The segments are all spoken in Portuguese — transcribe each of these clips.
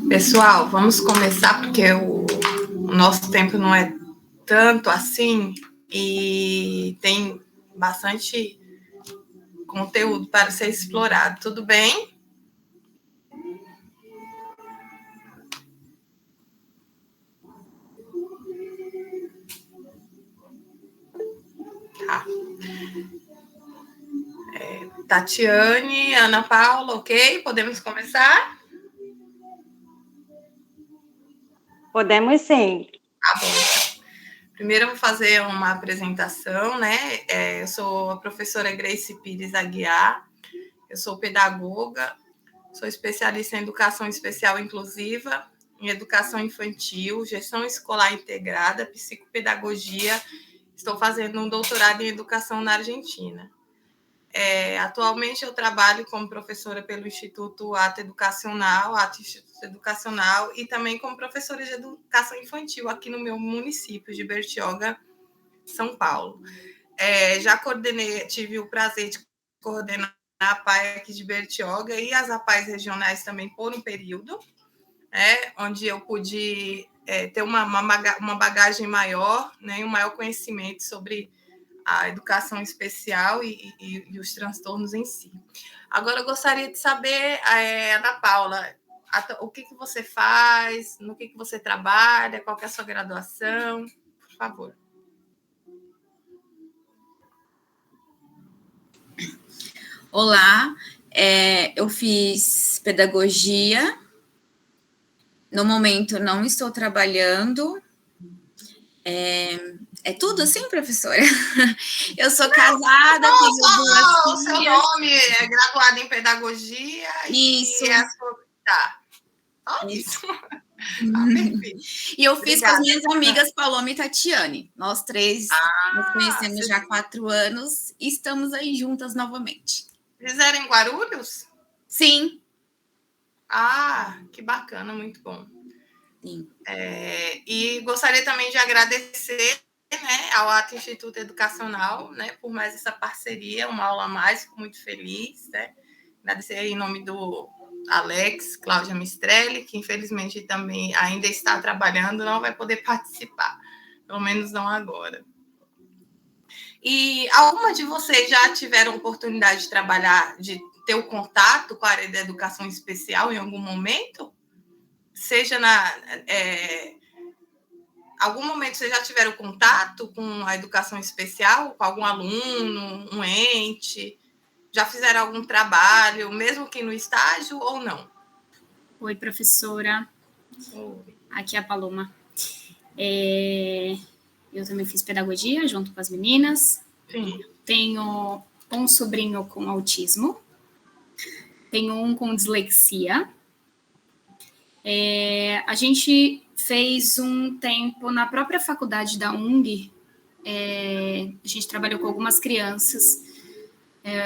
Pessoal, vamos começar porque o nosso tempo não é tanto assim e tem bastante conteúdo para ser explorado. Tudo bem? Tá. Tatiane, Ana Paula, ok? Podemos começar? Podemos sim. Tá bom. Primeiro eu vou fazer uma apresentação, né? Eu sou a professora Grace Pires Aguiar, eu sou pedagoga, sou especialista em educação especial inclusiva, em educação infantil, gestão escolar integrada, psicopedagogia. Estou fazendo um doutorado em educação na Argentina. Atualmente eu trabalho como professora pelo Instituto Ato Instituto Educacional, e também como professora de educação infantil aqui no meu município de Bertioga, São Paulo. Já tive o prazer de coordenar a APAE aqui de Bertioga e as APAEs regionais também por um período, onde eu pude ter uma bagagem maior, né, um maior conhecimento sobre a educação especial e os transtornos em si. Agora, eu gostaria de saber, Ana Paula, o que você faz, no que você trabalha, qual que é a sua graduação, por favor. Olá, eu fiz pedagogia, no momento não estou trabalhando, é tudo assim, professora? Eu sou casada, tenho duas filhas. O seu nome é graduado em pedagogia. Isso. E a sua... Tá. Só isso. E eu fiz com as minhas amigas Paloma e Tatiane. Nós três nos conhecemos já há 4 anos e estamos aí juntas novamente. Fizeram em Guarulhos? Sim. Que bacana, muito bom. Sim. E gostaria também de agradecer, né, ao Ato Instituto Educacional, né, por mais essa parceria, uma aula a mais, fico muito feliz, né? Agradecer em nome do Alex, Cláudia Mistrelli, que infelizmente também ainda está trabalhando, não vai poder participar, pelo menos não agora. E alguma de vocês já tiveram oportunidade de trabalhar, de ter o contato com a área da educação especial em algum momento? Seja algum momento vocês já tiveram contato com a educação especial, com algum aluno, um ente? Já fizeram algum trabalho, mesmo que no estágio ou não? Oi, professora. Oi. Aqui é a Paloma. Eu também fiz pedagogia junto com as meninas. Sim. Tenho um sobrinho com autismo. Tenho um com dislexia. A gente fez um tempo na própria faculdade da UNG. A gente trabalhou com algumas crianças.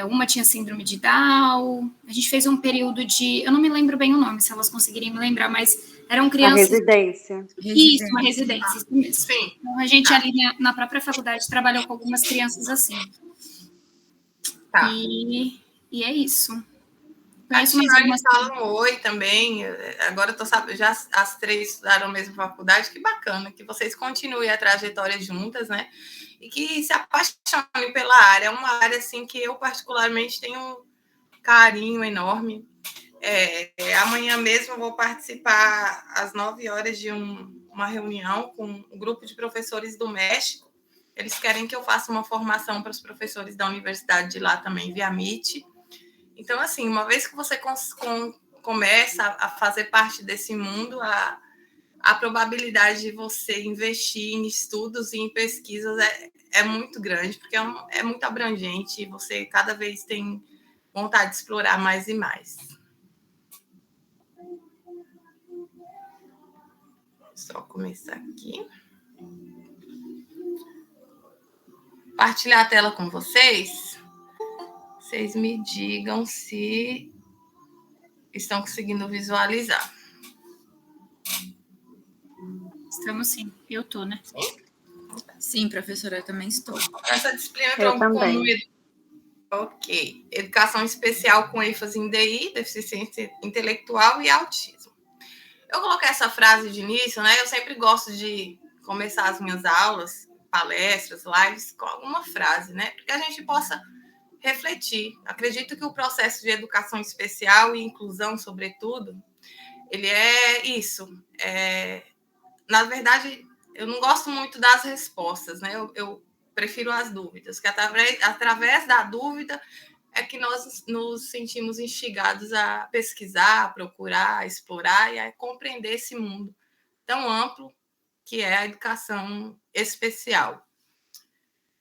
Uma tinha síndrome de Down. A gente fez um período de... Eu não me lembro bem o nome, se elas conseguirem me lembrar, mas eram crianças... A residência. Isso, uma residência, isso mesmo. Sim. Então, a gente ali na própria faculdade trabalhou com algumas crianças assim. Tá. E é isso. A Tiane fala um oi também. Agora eu tô sabendo, já as três estudaram a mesma faculdade, que bacana, que vocês continuem a trajetória juntas, né? E que se apaixonem pela área. É uma área assim que eu particularmente tenho um carinho enorme. Amanhã mesmo eu vou participar às 9 horas de uma reunião com um grupo de professores do México. Eles querem que eu faça uma formação para os professores da universidade de lá também, via Meet. Então, assim, uma vez que você começa a fazer parte desse mundo, a probabilidade de você investir em estudos e em pesquisas é muito grande, porque é muito abrangente e você cada vez tem vontade de explorar mais e mais. Só começar aqui. Compartilhar a tela com vocês. Vocês me digam se estão conseguindo visualizar. Estamos sim. Eu tô, né? Sim, professora, eu também estou. Essa disciplina Eu também. Ok. Educação especial com ênfase em DI, deficiência intelectual e autismo. Eu coloquei essa frase de início, né? Eu sempre gosto de começar as minhas aulas, palestras, lives, com alguma frase, né? Para que a gente possa refletir. Acredito que o processo de educação especial e inclusão, sobretudo, ele é isso. Na verdade, eu não gosto muito das respostas, né? Eu prefiro as dúvidas, que através da dúvida é que nós nos sentimos instigados a pesquisar, a procurar, a explorar e a compreender esse mundo tão amplo que é a educação especial.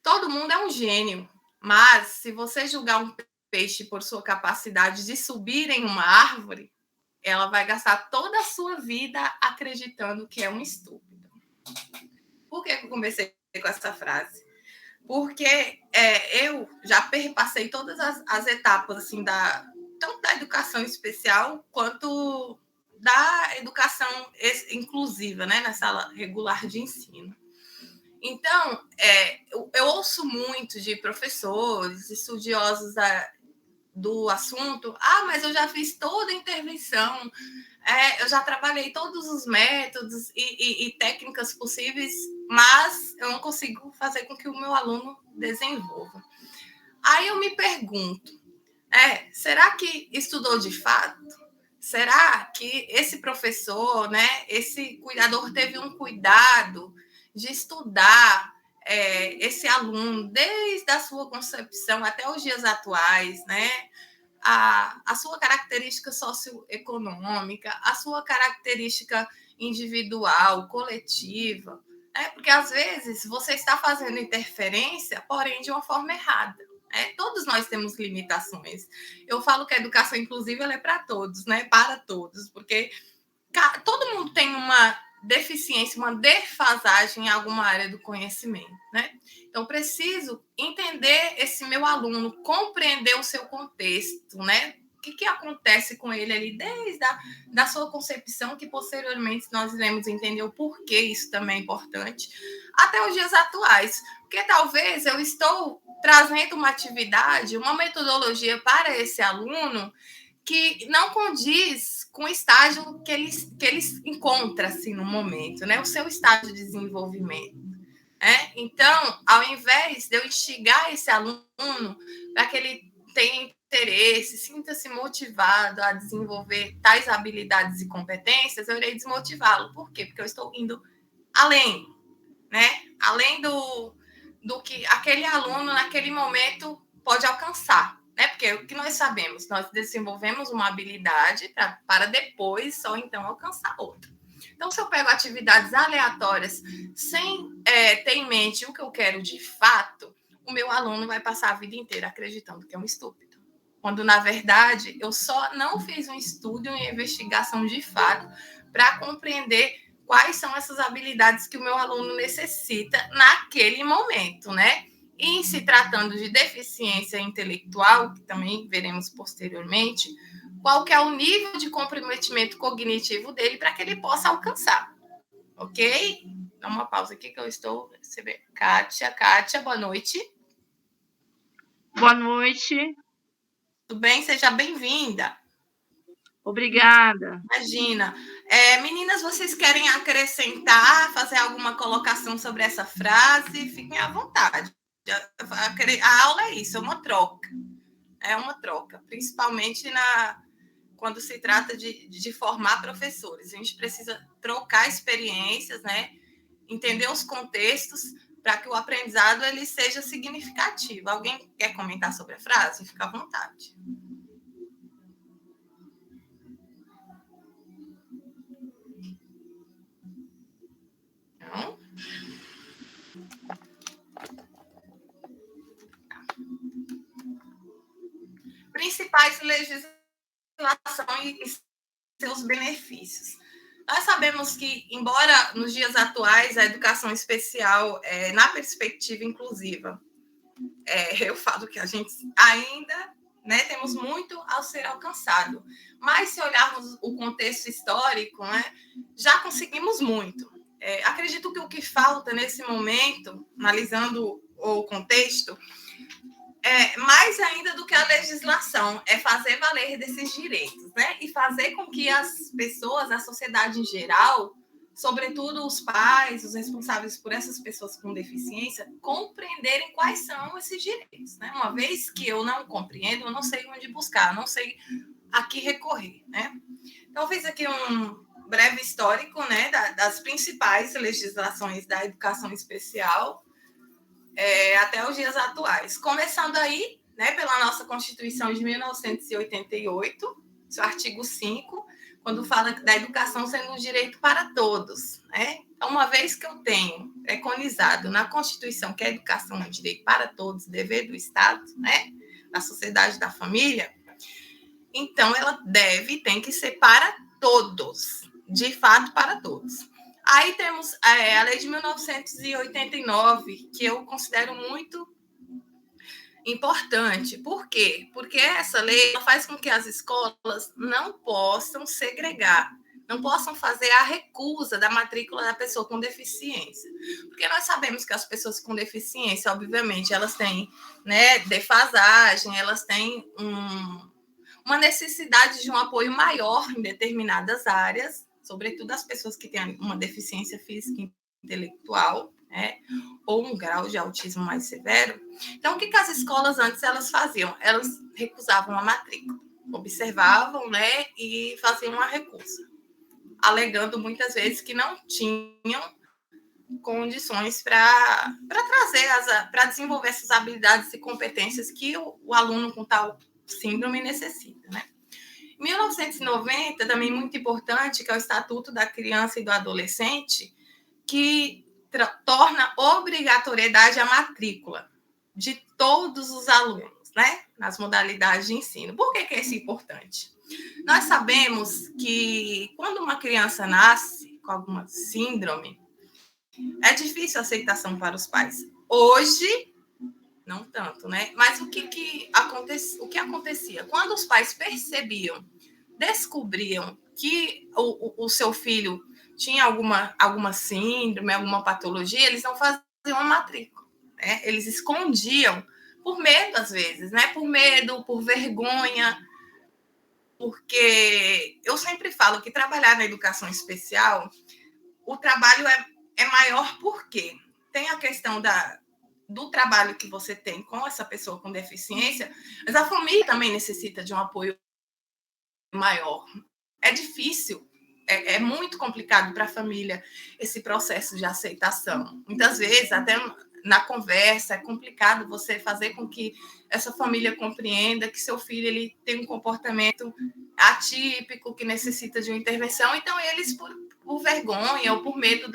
Todo mundo é um gênio, mas se você julgar um peixe por sua capacidade de subir em uma árvore, ela vai gastar toda a sua vida acreditando que é um estúpido. Por que eu comecei com essa frase? Porque eu já perpassei todas as etapas assim, tanto da educação especial quanto da educação inclusiva, né, na sala regular de ensino. Então, eu ouço muito de professores, estudiosos do assunto, mas eu já fiz toda a intervenção, eu já trabalhei todos os métodos e técnicas possíveis, mas eu não consigo fazer com que o meu aluno desenvolva. Aí eu me pergunto, será que estudou de fato? Será que esse professor, né, esse cuidador teve um cuidado de estudar esse aluno desde a sua concepção até os dias atuais, né? A sua característica socioeconômica, a sua característica individual, coletiva, né? Porque às vezes você está fazendo interferência, porém de uma forma errada. Todos nós temos limitações. Eu falo que a educação inclusiva ela é para todos, né? Para todos, porque todo mundo tem uma deficiência, uma defasagem em alguma área do conhecimento, né? Então, preciso entender esse meu aluno, compreender o seu contexto, né? O que acontece com ele ali desde da sua concepção, que posteriormente nós iremos entender o porquê isso também é importante, até os dias atuais. Porque talvez eu estou trazendo uma atividade, uma metodologia para esse aluno que não condiz com o estágio que ele encontra assim, no momento, né? O seu estágio de desenvolvimento. Então, ao invés de eu instigar esse aluno para que ele tenha interesse, sinta-se motivado a desenvolver tais habilidades e competências, eu irei desmotivá-lo. Por quê? Porque eu estou indo além, né? Além do que aquele aluno, naquele momento, pode alcançar. Porque o que nós sabemos, nós desenvolvemos uma habilidade para depois só então alcançar outra. Então, se eu pego atividades aleatórias sem ter em mente o que eu quero de fato, o meu aluno vai passar a vida inteira acreditando que é um estúpido. Quando, na verdade, eu só não fiz um estudo, uma investigação de fato para compreender quais são essas habilidades que o meu aluno necessita naquele momento, né? E se tratando de deficiência intelectual, que também veremos posteriormente, qual que é o nível de comprometimento cognitivo dele para que ele possa alcançar. Ok? Dá uma pausa aqui que eu estou recebendo. Kátia, boa noite. Boa noite. Tudo bem? Seja bem-vinda. Obrigada. Imagina. Meninas, vocês querem acrescentar, fazer alguma colocação sobre essa frase? Fiquem à vontade. A aula é isso, é uma troca. É uma troca, principalmente quando se trata de formar professores. A gente precisa trocar experiências, né? Entender os contextos para que o aprendizado ele seja significativo. Alguém quer comentar sobre a frase? Fica à vontade. Não? Principais legislações e seus benefícios. Nós sabemos que, embora nos dias atuais a educação especial, na perspectiva inclusiva, eu falo que a gente ainda, né, temos muito a ser alcançado, mas se olharmos o contexto histórico, né, já conseguimos muito. Acredito que o que falta nesse momento, analisando o contexto, mais ainda do que a legislação, é fazer valer desses direitos, né? E fazer com que as pessoas, a sociedade em geral, sobretudo os pais, os responsáveis por essas pessoas com deficiência, compreenderem quais são esses direitos, né? Uma vez que eu não compreendo, eu não sei onde buscar, não sei a que recorrer, né? Então, fiz aqui um breve histórico, né, das principais legislações da educação especial até os dias atuais. Começando aí, né, pela nossa Constituição de 1988, seu artigo 5, quando fala da educação sendo um direito para todos, né? Então, uma vez que eu tenho preconizado na Constituição que a educação é um direito para todos, dever do Estado, né, da sociedade, da família, então ela tem que ser para todos, de fato para todos. Aí temos a lei de 1989, que eu considero muito importante. Por quê? Porque essa lei faz com que as escolas não possam segregar, não possam fazer a recusa da matrícula da pessoa com deficiência. Porque nós sabemos que as pessoas com deficiência, obviamente, elas têm, né, defasagem, elas têm uma necessidade de um apoio maior em determinadas áreas, sobretudo as pessoas que têm uma deficiência física e intelectual, né, ou um grau de autismo mais severo. Então, o que as escolas antes elas faziam? Elas recusavam a matrícula, observavam, né, e faziam uma recusa, alegando muitas vezes que não tinham condições para trazer, para desenvolver essas habilidades e competências que o aluno com tal síndrome necessita, né? Em 1990, também muito importante, que é o Estatuto da Criança e do Adolescente, que torna obrigatoriedade a matrícula de todos os alunos, né, nas modalidades de ensino. Por que isso é importante? Nós sabemos que quando uma criança nasce com alguma síndrome, é difícil a aceitação para os pais. Hoje, não tanto, né? Mas o que acontecia? Quando os pais descobriam que o seu filho tinha alguma síndrome, alguma patologia, eles não faziam a matrícula, né? Eles escondiam por medo, às vezes, né? Por medo, por vergonha, porque eu sempre falo que trabalhar na educação especial, o trabalho é maior porque tem a questão do trabalho que você tem com essa pessoa com deficiência, mas a família também necessita de um apoio maior. É difícil, é muito complicado para a família esse processo de aceitação. Muitas vezes, até na conversa, é complicado você fazer com que essa família compreenda que seu filho ele tem um comportamento atípico, que necessita de uma intervenção. Então, eles, por vergonha ou por medo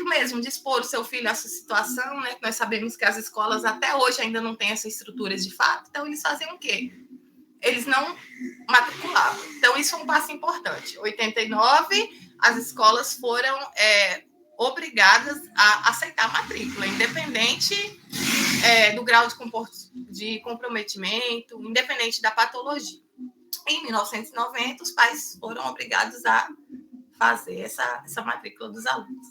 mesmo de expor o seu filho a essa situação, né? Nós sabemos que as escolas até hoje ainda não têm essas estruturas de fato. Então, eles faziam o quê? Eles não matriculavam. Então, isso é um passo importante. Em 89, as escolas foram obrigadas a aceitar a matrícula, independente do grau de comprometimento, independente da patologia. Em 1990, os pais foram obrigados a fazer essa matrícula dos alunos.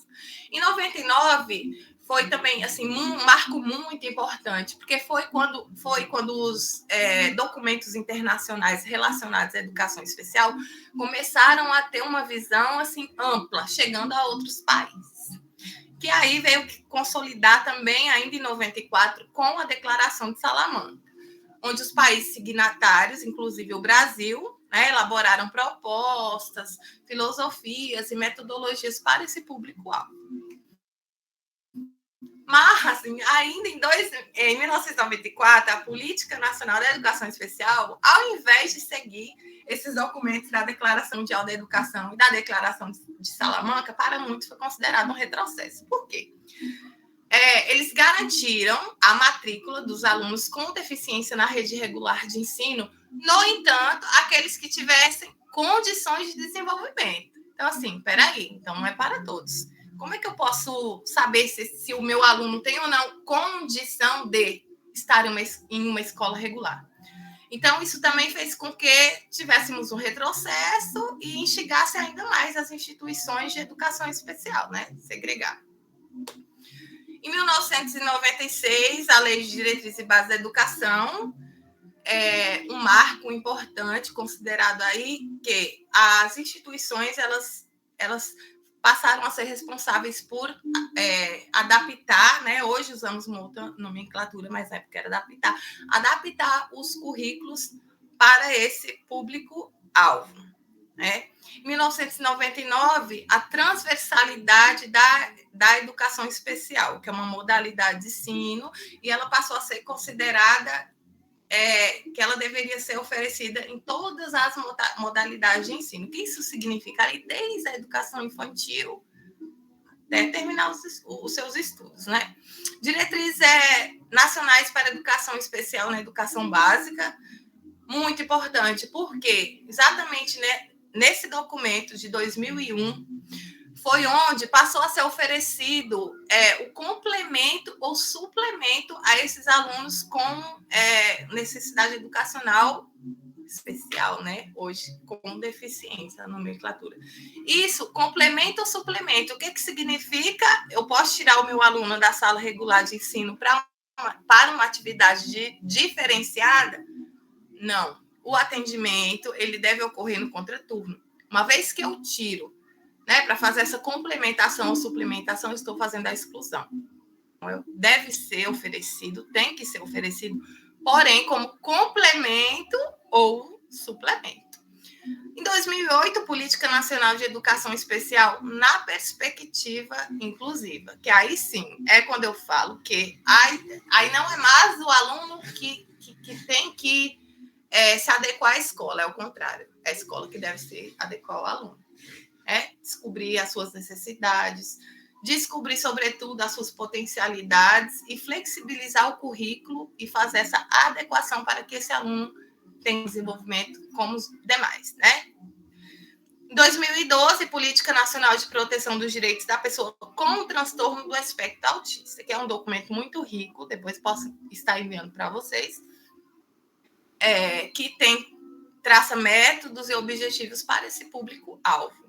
Em 99, foi também assim, um marco muito importante, porque foi quando os documentos internacionais relacionados à educação especial começaram a ter uma visão assim, ampla, chegando a outros países. Que aí veio consolidar também, ainda em 94, com a Declaração de Salamanca, onde os países signatários, inclusive o Brasil, né, elaboraram propostas, filosofias e metodologias para esse público-alvo. Mas, assim, ainda em 1994, a Política Nacional da Educação Especial, ao invés de seguir esses documentos da Declaração Mundial da Educação e da Declaração de Salamanca, para muitos foi considerado um retrocesso. Por quê? Eles garantiram a matrícula dos alunos com deficiência na rede regular de ensino, no entanto, aqueles que tivessem condições de desenvolvimento. Então, assim, peraí, então não é para todos. Como é que eu posso saber se o meu aluno tem ou não condição de estar em uma escola regular? Então, isso também fez com que tivéssemos um retrocesso e instigasse ainda mais as instituições de educação especial, né? Segregar. Em Em 1996, a Lei de Diretrizes e Bases da Educação é um marco importante, considerado aí que as instituições elas passaram a ser responsáveis por adaptar, né? Hoje usamos uma outra nomenclatura, mas na época era adaptar os currículos para esse público-alvo, né? Em 1999, a transversalidade da educação especial, que é uma modalidade de ensino, e ela passou a ser considerada que ela deveria ser oferecida em todas as modalidades de ensino. O que isso significa? Ali, desde a educação infantil até terminar os seus estudos, né? Diretrizes nacionais para a educação especial na educação básica, muito importante, porque exatamente, né, nesse documento de 2001, foi onde passou a ser oferecido o complemento ou suplemento a esses alunos com necessidade educacional especial, né? Hoje, com deficiência, a nomenclatura. Isso, complemento ou suplemento, o que significa? Eu posso tirar o meu aluno da sala regular de ensino para uma atividade diferenciada? Não. O atendimento, ele deve ocorrer no contraturno. Uma vez que eu tiro, né, para fazer essa complementação ou suplementação, estou fazendo a exclusão. Deve ser oferecido, tem que ser oferecido, porém, como complemento ou suplemento. Em 2008, Política Nacional de Educação Especial na perspectiva inclusiva, que aí sim é quando eu falo que aí não é mais o aluno que tem que se adequar à escola, é o contrário, é a escola que deve se adequar ao aluno. Descobrir as suas necessidades, descobrir, sobretudo, as suas potencialidades e flexibilizar o currículo e fazer essa adequação para que esse aluno tenha desenvolvimento como os demais, né? Em 2012, Política Nacional de Proteção dos Direitos da Pessoa com Transtorno do Espectro Autista, que é um documento muito rico, depois posso estar enviando para vocês, que traça métodos e objetivos para esse público-alvo.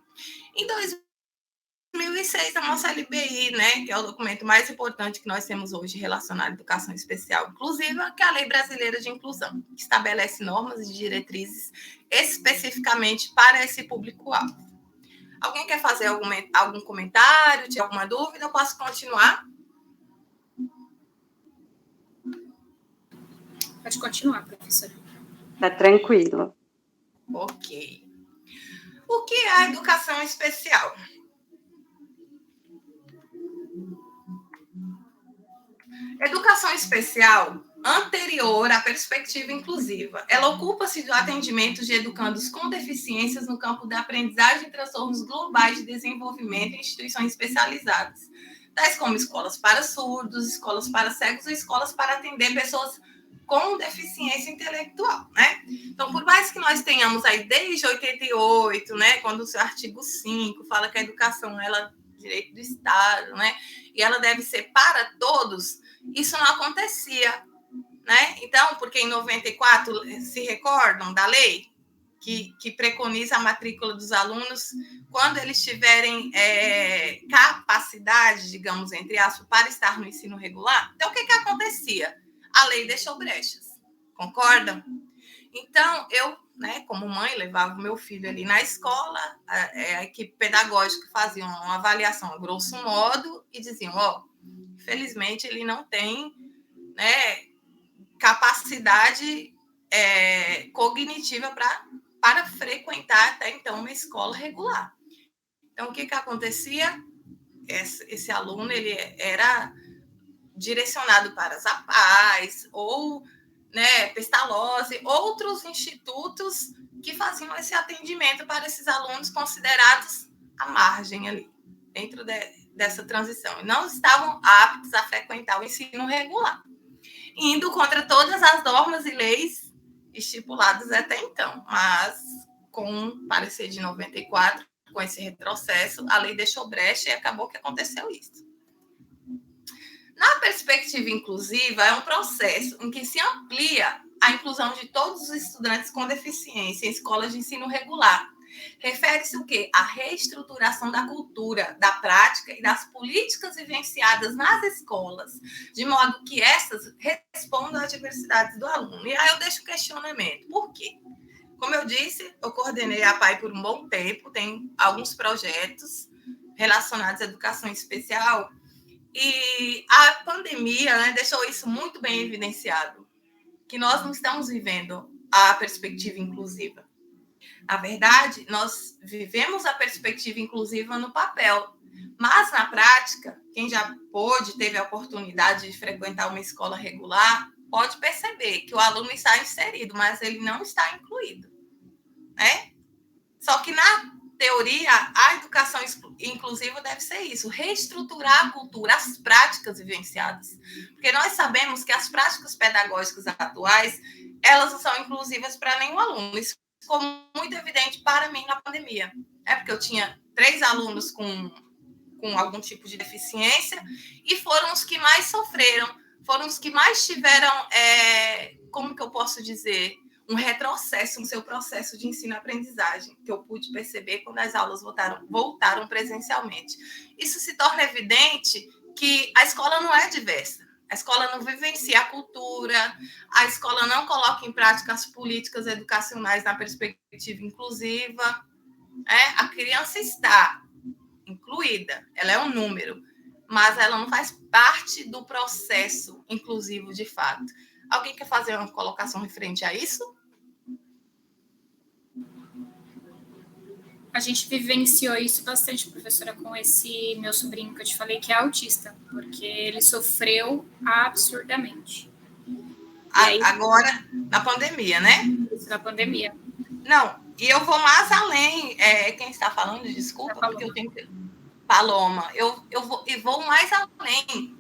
Em 2006, a nossa LBI, né, que é o documento mais importante que nós temos hoje relacionado à educação especial inclusiva, que é a Lei Brasileira de Inclusão, que estabelece normas e diretrizes especificamente para esse público-alvo. Alguém quer fazer algum comentário, tiver alguma dúvida? Eu posso continuar? Pode continuar, professora. Tá tranquilo. Ok. O que é a educação especial? Educação especial, anterior à perspectiva inclusiva, ela ocupa-se do atendimento de educandos com deficiências no campo da aprendizagem e transtornos globais de desenvolvimento em instituições especializadas, tais como escolas para surdos, escolas para cegos ou escolas para atender pessoas com deficiência intelectual, né? Então, por mais que nós tenhamos aí desde 88, né, quando o seu artigo 5 fala que a educação ela é direito do Estado, né, e ela deve ser para todos, isso não acontecia, né? Então, porque em 94 se recordam da lei que preconiza a matrícula dos alunos quando eles tiverem capacidade, digamos, entre aspas, para estar no ensino regular? Então, o que acontecia? A lei deixou brechas, concordam? Então, eu, né, como mãe, levava o meu filho ali na escola, a equipe pedagógica fazia uma avaliação a grosso modo e diziam, infelizmente, ele não tem, né, capacidade cognitiva para frequentar até então uma escola regular. Então, o que acontecia? Esse aluno ele era direcionado para as APAES ou, né, Pestalozzi, outros institutos que faziam esse atendimento para esses alunos considerados à margem ali, dentro dessa transição. E não estavam aptos a frequentar o ensino regular, indo contra todas as normas e leis estipuladas até então. Mas, com o parecer de 94, com esse retrocesso, a lei deixou brecha e acabou que aconteceu isso. Na perspectiva inclusiva, é um processo em que se amplia a inclusão de todos os estudantes com deficiência em escolas de ensino regular, Refere-se o quê? À reestruturação da cultura, da prática e das políticas vivenciadas nas escolas, de modo que essas respondam às diversidades do aluno. E aí eu deixo o questionamento. Por quê? Como eu disse, eu coordenei a PAI por um bom tempo, tem alguns projetos relacionados à educação especial, e a pandemia, né, deixou isso muito bem evidenciado, que nós não estamos vivendo a perspectiva inclusiva. Na verdade, nós vivemos a perspectiva inclusiva no papel, mas na prática, quem já teve a oportunidade de frequentar uma escola regular, pode perceber que o aluno está inserido, mas ele não está incluído, né? Só que na teoria, a educação inclusiva deve ser isso, reestruturar a cultura, as práticas vivenciadas. Porque nós sabemos que as práticas pedagógicas atuais, elas não são inclusivas para nenhum aluno. Isso ficou muito evidente para mim na pandemia. Porque eu tinha 3 alunos com algum tipo de deficiência e foram os que mais sofreram, foram os que mais tiveram, como que eu posso dizer, um retrocesso no seu processo de ensino-aprendizagem, que eu pude perceber quando as aulas voltaram presencialmente. Isso se torna evidente que a escola não é diversa, a escola não vivencia a cultura, a escola não coloca em prática as políticas educacionais na perspectiva inclusiva. A criança está incluída, ela é um número, mas ela não faz parte do processo inclusivo de fato. Alguém quer fazer uma colocação referente a isso? A gente vivenciou isso bastante, professora, com esse meu sobrinho que eu te falei, que é autista, porque ele sofreu absurdamente. Agora, na pandemia, né? Isso, na pandemia. Não, e eu vou mais além. Quem está falando, desculpa, porque eu tenho que... Paloma, eu vou mais além.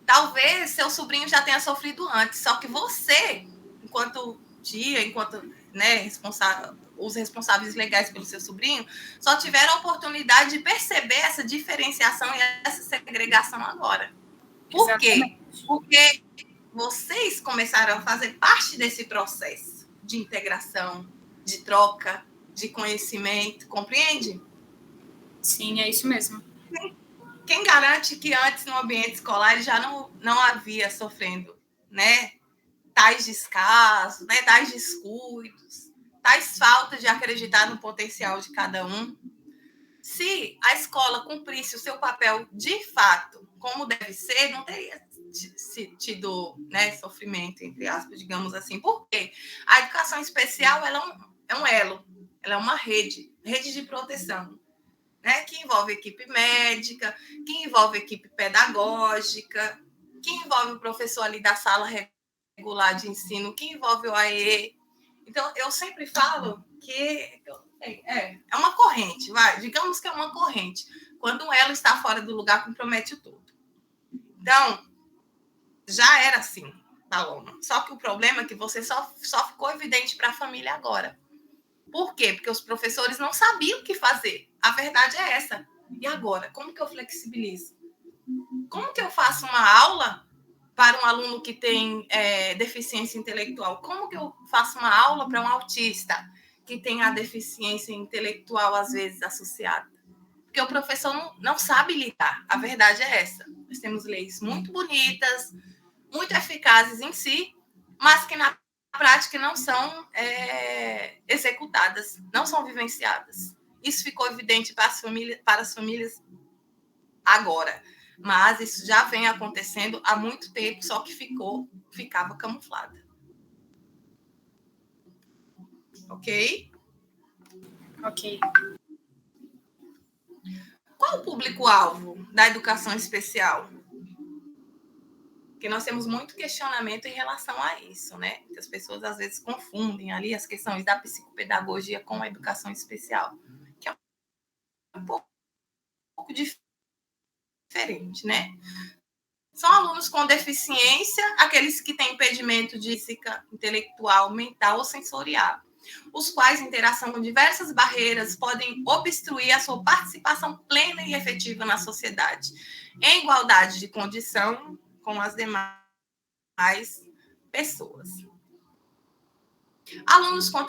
Talvez seu sobrinho já tenha sofrido antes, só que você, enquanto tia, enquanto, né, os responsáveis legais pelo seu sobrinho, só tiveram a oportunidade de perceber essa diferenciação e essa segregação agora. Por quê? Porque vocês começaram a fazer parte desse processo de integração, de troca, de conhecimento, compreende? Sim, é isso mesmo. Quem garante que antes, no ambiente escolar, ele já não havia sofrendo, né, tais descasos, né, tais descuidos, tais faltas de acreditar no potencial de cada um? Se a escola cumprisse o seu papel de fato, como deve ser, não teria tido, né, sofrimento, entre aspas, digamos assim. Por quê? A educação especial ela é um elo, ela é uma rede de proteção, né, que envolve equipe médica, que envolve equipe pedagógica, que envolve o professor ali da sala regular de ensino, que envolve o AE. Então, eu sempre falo que é uma corrente, digamos que é uma corrente. Quando um elo está fora do lugar, compromete o todo. Então, já era assim, Paloma. Só que o problema é que você só ficou evidente para a família agora. Por quê? Porque os professores não sabiam o que fazer. A verdade é essa. E agora? Como que eu flexibilizo? Como que eu faço uma aula para um aluno que tem deficiência intelectual? Como que eu faço uma aula para um autista que tem a deficiência intelectual, às vezes, associada? Porque o professor não sabe lidar. A verdade é essa. Nós temos leis muito bonitas, muito eficazes em si, mas que na prática não são executadas, não são vivenciadas. Isso ficou evidente para as famílias agora, mas isso já vem acontecendo há muito tempo, só que ficava camuflada. Ok? Ok. Qual o público-alvo da educação especial? Porque nós temos muito questionamento em relação a isso, né? Que as pessoas, às vezes, confundem ali as questões da psicopedagogia com a educação especial, que é um pouco diferente, né? São alunos com deficiência, aqueles que têm impedimento de física, intelectual, mental ou sensorial, os quais, em interação com diversas barreiras, podem obstruir a sua participação plena e efetiva na sociedade, em igualdade de condição com as demais pessoas. Alunos com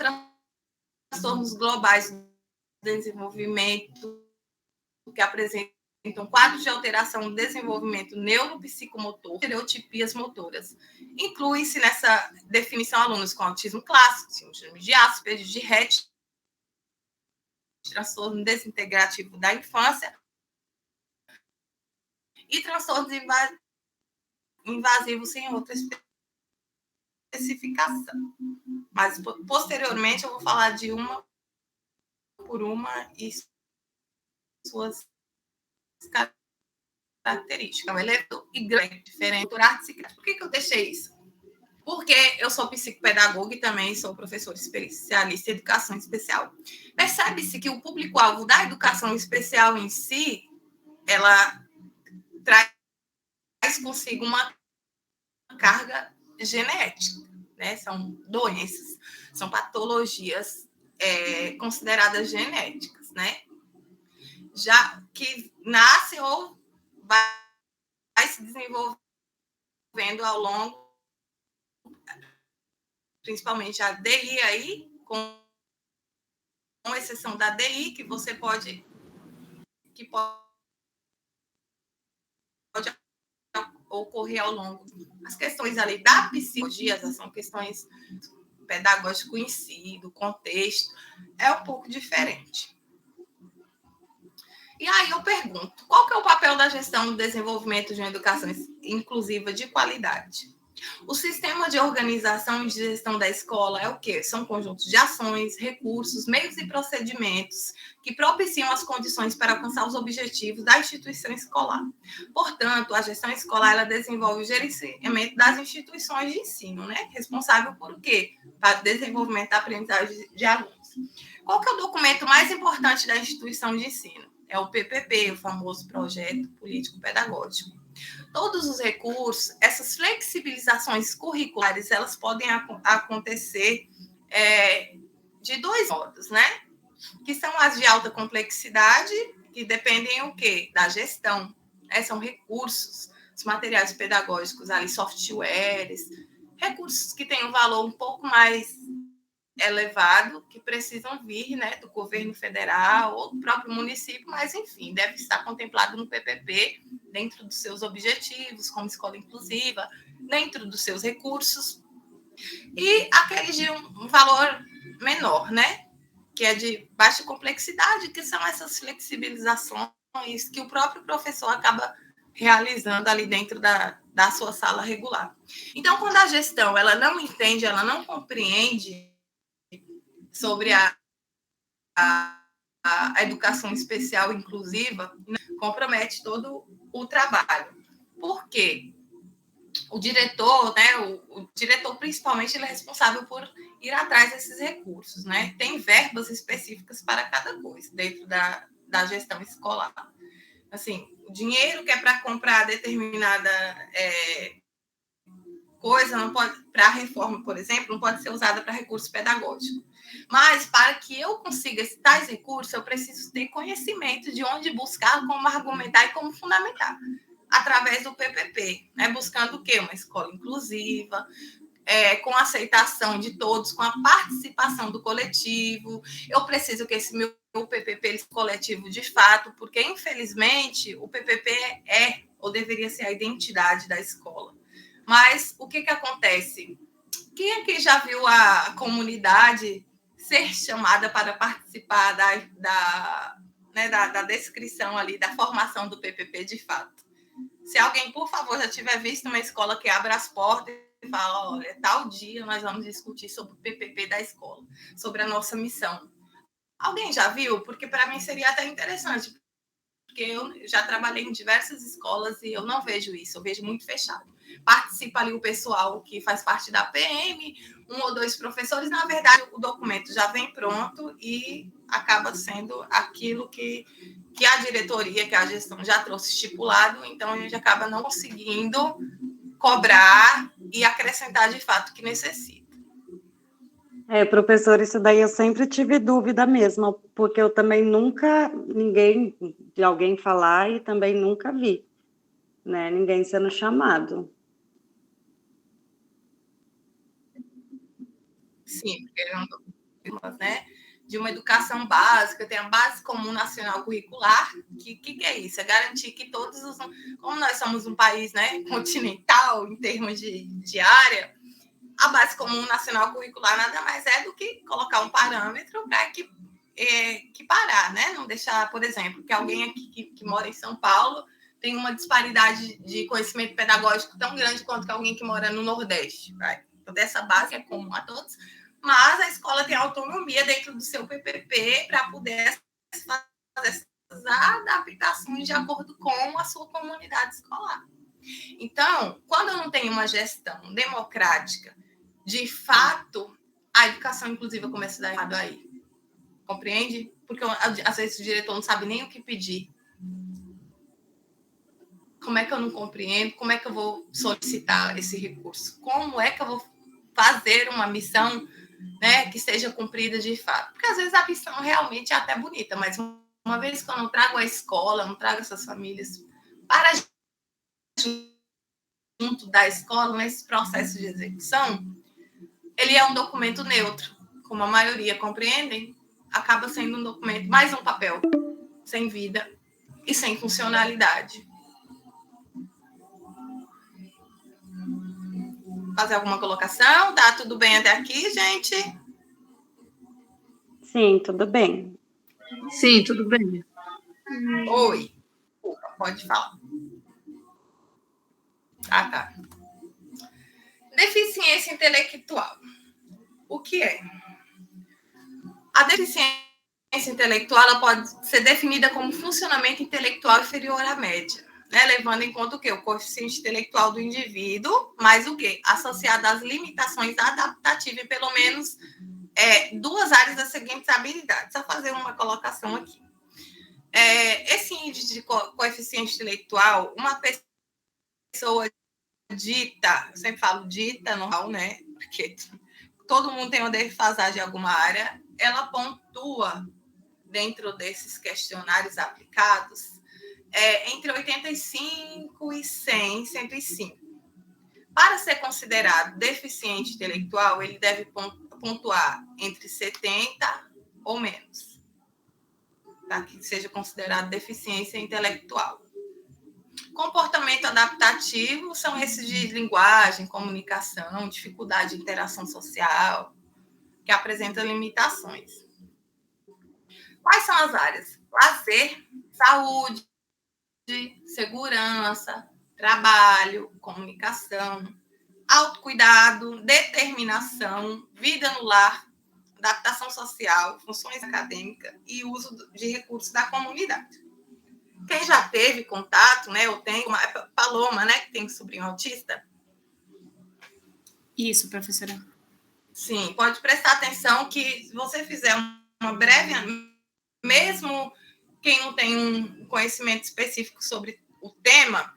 transtornos globais desenvolvimento que apresentam quadros de alteração no desenvolvimento neuropsicomotor, estereotipias motoras. Inclui-se nessa definição alunos com autismo clássico, síndrome de Asperger, de Rett, transtorno desintegrativo da infância e transtornos invasivos sem outra especificação. Mas, posteriormente, eu vou falar de uma por uma e suas características. Ele é e grande, diferente por arte e crítica. Por que eu deixei isso? Porque eu sou psicopedagoga e também sou professora especialista em educação especial. Percebe-se que o público-alvo da educação especial em si, ela traz consigo uma carga genética, né? São doenças, são patologias consideradas genéticas, né? Já que nasce ou vai se desenvolvendo ao longo, principalmente a DI aí, com exceção da DI, que você pode ocorrer ao longo. As questões ali da psicologia são questões pedagógicas em si, do contexto, é um pouco diferente. E aí eu pergunto, qual que é o papel da gestão do desenvolvimento de uma educação inclusiva de qualidade? O sistema de organização e de gestão da escola é o quê? São conjuntos de ações, recursos, meios e procedimentos que propiciam as condições para alcançar os objetivos da instituição escolar. Portanto, a gestão escolar ela desenvolve o gerenciamento das instituições de ensino, né? Responsável por quê? Para o desenvolvimento da aprendizagem de alunos. Qual que é o documento mais importante da instituição de ensino? É o PPP, o famoso Projeto Político Pedagógico. Todos os recursos, essas flexibilizações curriculares, elas podem acontecer de dois modos, né? Que são as de alta complexidade, que dependem o quê? Da gestão, né? São recursos, os materiais pedagógicos ali, softwares, recursos que têm um valor um pouco mais elevado, que precisam vir, né, do governo federal ou do próprio município, mas, enfim, deve estar contemplado no PPP, dentro dos seus objetivos, como escola inclusiva, dentro dos seus recursos, e aqueles de um valor menor, né, que é de baixa complexidade, que são essas flexibilizações que o próprio professor acaba realizando ali dentro da sua sala regular. Então, quando a gestão ela não entende, ela não compreende sobre a educação especial inclusiva, compromete todo o trabalho. Por quê? O diretor, né, o diretor principalmente, ele é responsável por ir atrás desses recursos, né? Tem verbas específicas para cada coisa dentro da gestão escolar. Assim, o dinheiro que é para comprar determinada coisa, não pode, para a reforma, por exemplo, não pode ser usada para recurso pedagógico. Mas, para que eu consiga tais recursos, eu preciso ter conhecimento de onde buscar, como argumentar e como fundamentar. Através do PPP, né? Buscando o quê? Uma escola inclusiva, com aceitação de todos, com a participação do coletivo. Eu preciso que esse meu PPP seja coletivo de fato, porque, infelizmente, o PPP ou deveria ser a identidade da escola. Mas o que acontece? Quem aqui já viu a comunidade ser chamada para participar da descrição ali, da formação do PPP de fato? Se alguém, por favor, já tiver visto uma escola que abre as portas e fala, olha, tal dia nós vamos discutir sobre o PPP da escola, sobre a nossa missão. Alguém já viu? Porque para mim seria até interessante, porque eu já trabalhei em diversas escolas e eu não vejo isso, eu vejo muito fechado. Participa ali o pessoal que faz parte da PM, 1 ou 2 professores, na verdade o documento já vem pronto e acaba sendo aquilo que a diretoria, que a gestão já trouxe estipulado, então a gente acaba não conseguindo cobrar e acrescentar de fato o que necessita. Professor, isso daí eu sempre tive dúvida mesmo, porque eu também nunca, de alguém falar e também nunca vi, né, ninguém sendo chamado. Sim, porque é um documento, né, de uma educação básica, tem a Base Comum Nacional Curricular, que é isso? É garantir que todos os... Como nós somos um país, né, continental, em termos de área, a Base Comum Nacional Curricular nada mais é do que colocar um parâmetro para equiparar, né? Não deixar, por exemplo, que alguém aqui que mora em São Paulo tem uma disparidade de conhecimento pedagógico tão grande quanto que alguém que mora no Nordeste. Right? Então, essa base é comum a todos, mas a escola tem autonomia dentro do seu PPP para poder fazer essas adaptações de acordo com a sua comunidade escolar. Então, quando eu não tenho uma gestão democrática, de fato, a educação inclusiva começa a dar errado aí. Compreende? Porque às vezes o diretor não sabe nem o que pedir. Como é que eu não compreendo? Como é que eu vou solicitar esse recurso? Como é que eu vou fazer uma missão, né, que seja cumprida de fato? Porque às vezes a missão realmente é até bonita, mas uma vez que eu não trago a escola, não trago essas famílias para junto da escola, nesse processo de execução, ele é um documento neutro, como a maioria compreendem, acaba sendo um documento, mais um papel, sem vida e sem funcionalidade. Fazer alguma colocação? Tá tudo bem até aqui, gente? Sim, tudo bem. Sim, tudo bem. Oi. Pode falar. Ah, tá. Deficiência intelectual. O que é? A deficiência intelectual ela pode ser definida como funcionamento intelectual inferior à média, né? Levando em conta o quê? O coeficiente intelectual do indivíduo, mais o quê? Associado às limitações adaptativas em pelo menos 2 áreas das seguintes habilidades. Vou fazer uma colocação aqui. Esse índice de coeficiente intelectual, uma pessoa dita, eu sempre falo dita, normal, né? Porque todo mundo tem uma defasagem em alguma área, ela pontua dentro desses questionários aplicados entre 85 e 100, 105. Para ser considerado deficiente intelectual, ele deve pontuar entre 70 ou menos, tá? Que seja considerado deficiência intelectual. Comportamento adaptativo são esses de linguagem, comunicação, dificuldade de interação social, que apresentam limitações. Quais são as áreas? Lazer, saúde, segurança, trabalho, comunicação, autocuidado, determinação, vida no lar, adaptação social, funções acadêmicas e uso de recursos da comunidade. Quem já teve contato, né? Eu tenho uma Paloma, né? Que tem sobrinho autista. Isso, professora. Sim, pode prestar atenção que se você fizer uma breve, mesmo quem não tem um conhecimento específico sobre o tema,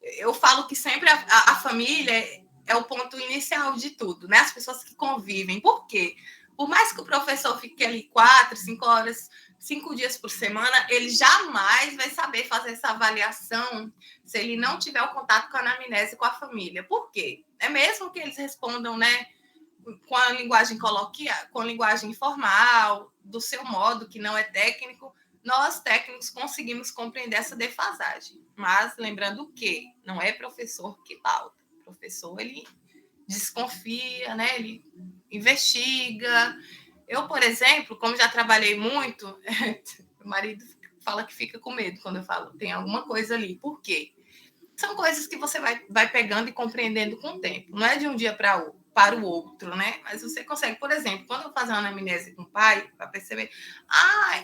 eu falo que sempre a família é o ponto inicial de tudo, né? As pessoas que convivem. Por quê? Por mais que o professor fique ali 4, 5 horas, 5 dias por semana, ele jamais vai saber fazer essa avaliação se ele não tiver o contato com a anamnese com a família. Por quê? É mesmo que eles respondam, né, com a linguagem coloquial, com a linguagem informal, do seu modo, que não é técnico, nós, técnicos, conseguimos compreender essa defasagem. Mas, lembrando que não é professor que pauta. O professor, ele desconfia, né? Ele investiga. Eu, por exemplo, como já trabalhei muito, meu marido fala que fica com medo quando eu falo, tem alguma coisa ali. Por quê? São coisas que você vai pegando e compreendendo com o tempo. Não é de um dia para o outro, né? Mas você consegue, por exemplo, quando eu faço uma anamnese com o pai, para perceber,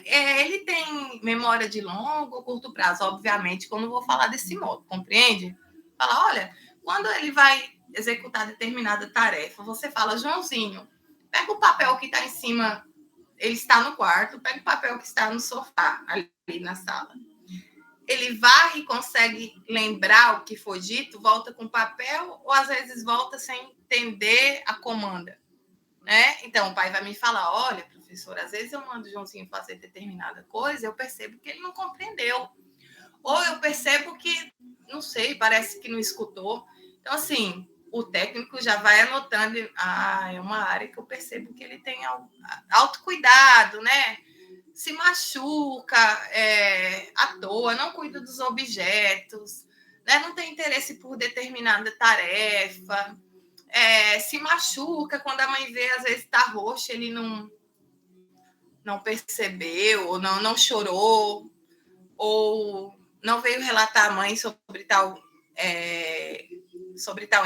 ele tem memória de longo ou curto prazo, obviamente, quando eu vou falar desse modo, compreende? Fala, olha, quando ele vai executar determinada tarefa, você fala, Joãozinho, pega o papel que está em cima, ele está no quarto, pega o papel que está no sofá, ali na sala. Ele vai e consegue lembrar o que foi dito, volta com papel, ou às vezes volta sem entender a comanda, né? Então, o pai vai me falar, olha, professor, às vezes eu mando o Joãozinho fazer determinada coisa, eu percebo que ele não compreendeu. Ou eu percebo que, não sei, parece que não escutou. Então, assim, o técnico já vai anotando, é uma área que eu percebo que ele tem autocuidado, né? Se machuca à toa, não cuida dos objetos, né? Não tem interesse por determinada tarefa, se machuca, quando a mãe vê, às vezes está roxa, ele não percebeu, ou não chorou, ou não veio relatar à mãe sobre tal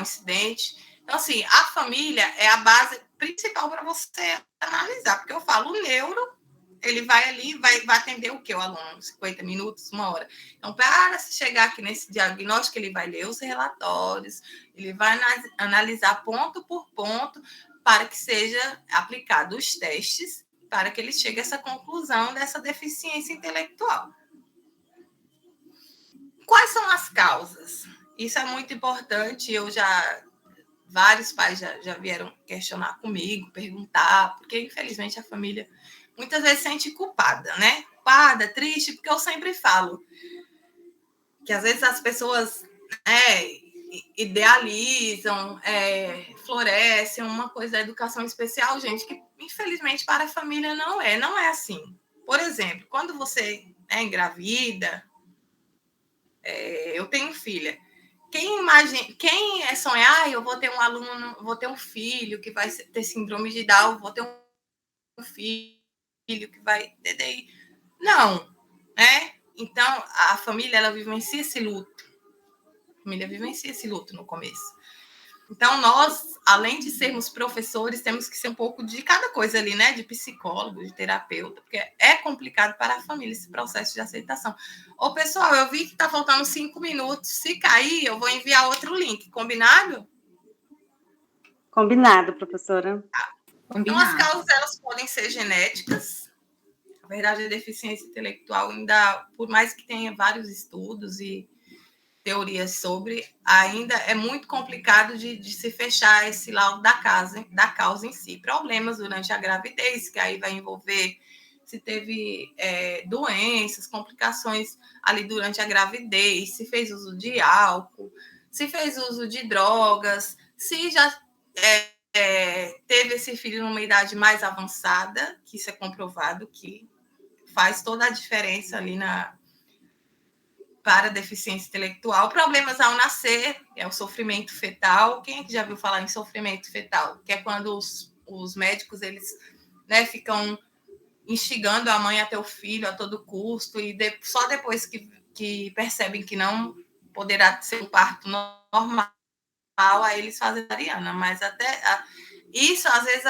incidente. Então, assim, a família é a base principal para você analisar, porque eu falo, o neuro, ele vai ali, vai atender o quê? O aluno, 50 minutos, 1 hora. Então, para se chegar aqui nesse diagnóstico, ele vai ler os relatórios, ele vai analisar ponto por ponto, para que seja aplicado os testes, para que ele chegue a essa conclusão dessa deficiência intelectual. Quais são as causas? Isso é muito importante. Vários pais já vieram questionar comigo, perguntar, porque, infelizmente, a família muitas vezes se sente culpada, né? Culpada, triste, porque eu sempre falo que, às vezes, as pessoas idealizam, florescem uma coisa da educação especial, gente, que, infelizmente, para a família não é assim. Por exemplo, quando você é engravida, eu tenho filha. Quem sonhar, eu vou ter um aluno, vou ter um filho que vai ter síndrome de Down, vou ter um filho que vai ter DI. Não, né? Então, a família, ela vivencia esse luto. A família vivencia esse luto no começo. Então, nós, além de sermos professores, temos que ser um pouco de cada coisa ali, né? De psicólogo, de terapeuta, porque é complicado para a família esse processo de aceitação. Ô, pessoal, eu vi que está faltando 5 minutos. Se cair, eu vou enviar outro link. Combinado? Combinado, professora. Então, as causas, elas podem ser genéticas. Na verdade, a deficiência intelectual ainda, por mais que tenha vários estudos e teorias sobre, ainda é muito complicado de se fechar esse laudo da causa em si. Problemas durante a gravidez, que aí vai envolver se teve doenças, complicações ali durante a gravidez, se fez uso de álcool, se fez uso de drogas, se já teve esse filho numa idade mais avançada, que isso é comprovado, que faz toda a diferença ali para a deficiência intelectual. Problemas ao nascer, é o sofrimento fetal. Quem é que já viu falar em sofrimento fetal? Que é quando os médicos, eles, né, ficam instigando a mãe a ter o filho a todo custo, e só depois que percebem que não poderá ser um parto normal, aí eles fazem cesariana. Mas isso, às vezes,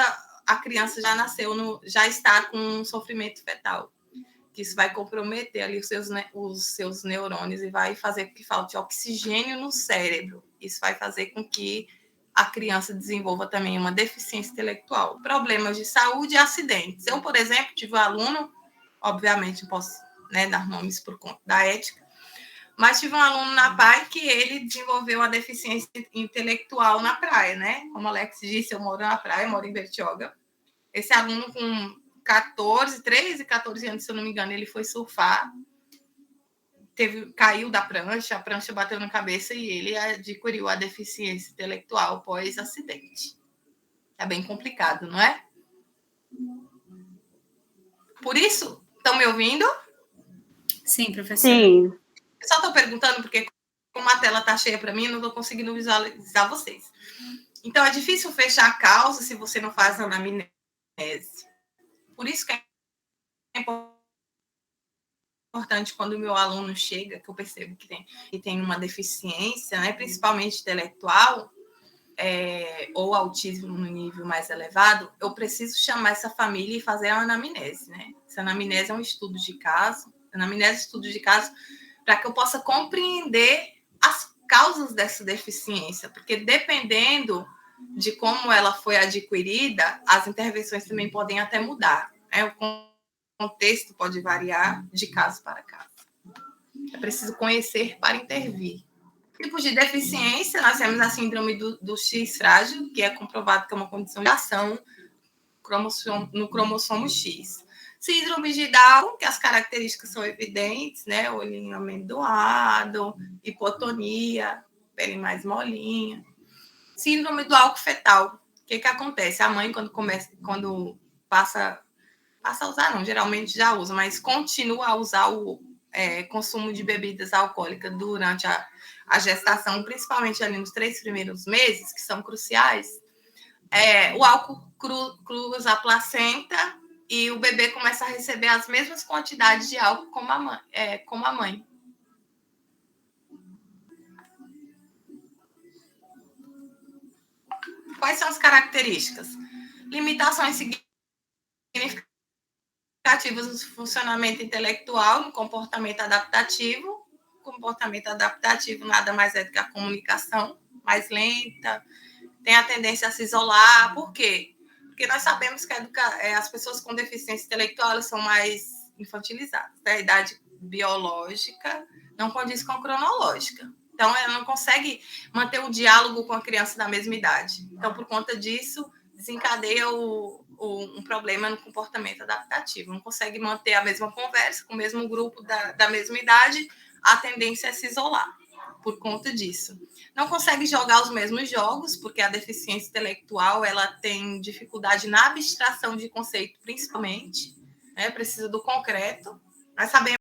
a criança já nasceu, já está com um sofrimento fetal, que isso vai comprometer ali os seus neurônios e vai fazer com que falte oxigênio no cérebro. Isso vai fazer com que a criança desenvolva também uma deficiência intelectual. Problemas de saúde e acidentes. Eu, por exemplo, tive um aluno, obviamente não posso, né, dar nomes por conta da ética, mas tive um aluno na PAI que ele desenvolveu uma deficiência intelectual na praia, né? Como o Alex disse, eu moro na praia, eu moro em Bertioga. Esse aluno com 13, 14 anos, se eu não me engano, ele foi surfar, caiu da prancha, a prancha bateu na cabeça e ele adquiriu a deficiência intelectual pós-acidente. É bem complicado, não é? Por isso, estão me ouvindo? Sim, professora. Sim. Eu só estou perguntando porque, como a tela está cheia para mim, eu não estou conseguindo visualizar vocês. Então, é difícil fechar a causa se você não faz anamnese. Por isso que é importante quando o meu aluno chega, que eu percebo que tem uma deficiência, né, principalmente intelectual, ou autismo no nível mais elevado, eu preciso chamar essa família e fazer a anamnese, né? Essa anamnese é um estudo de caso, para que eu possa compreender as causas dessa deficiência, porque dependendo de como ela foi adquirida, as intervenções também podem até mudar, né? O contexto pode variar de caso para caso. É preciso conhecer para intervir. Tipos de deficiência, nós temos a síndrome do X frágil, que é comprovado que é uma condição de ação no cromossomo X. Síndrome de Down, que as características são evidentes, né? Olhinho amendoado, hipotonia, pele mais molinha. Síndrome do álcool fetal. O que acontece? A mãe, quando passa a usar, não, geralmente já usa, mas continua a usar o consumo de bebidas alcoólicas durante a gestação, principalmente ali nos 3 primeiros meses, que são cruciais, o álcool cruza a placenta e o bebê começa a receber as mesmas quantidades de álcool como a mãe. Quais são as características? Limitações significativas no funcionamento intelectual, no comportamento adaptativo. O comportamento adaptativo nada mais é do que a comunicação mais lenta, tem a tendência a se isolar. Por quê? Porque nós sabemos que as pessoas com deficiência intelectual são mais infantilizadas. A idade biológica não condiz com a cronológica. Então, ela não consegue manter o diálogo com a criança da mesma idade. Então, por conta disso, desencadeia um problema no comportamento adaptativo. Não consegue manter a mesma conversa com o mesmo grupo da mesma idade, a tendência é se isolar por conta disso. Não consegue jogar os mesmos jogos, porque a deficiência intelectual ela tem dificuldade na abstração de conceito, principalmente, né? Precisa do concreto. Nós sabemos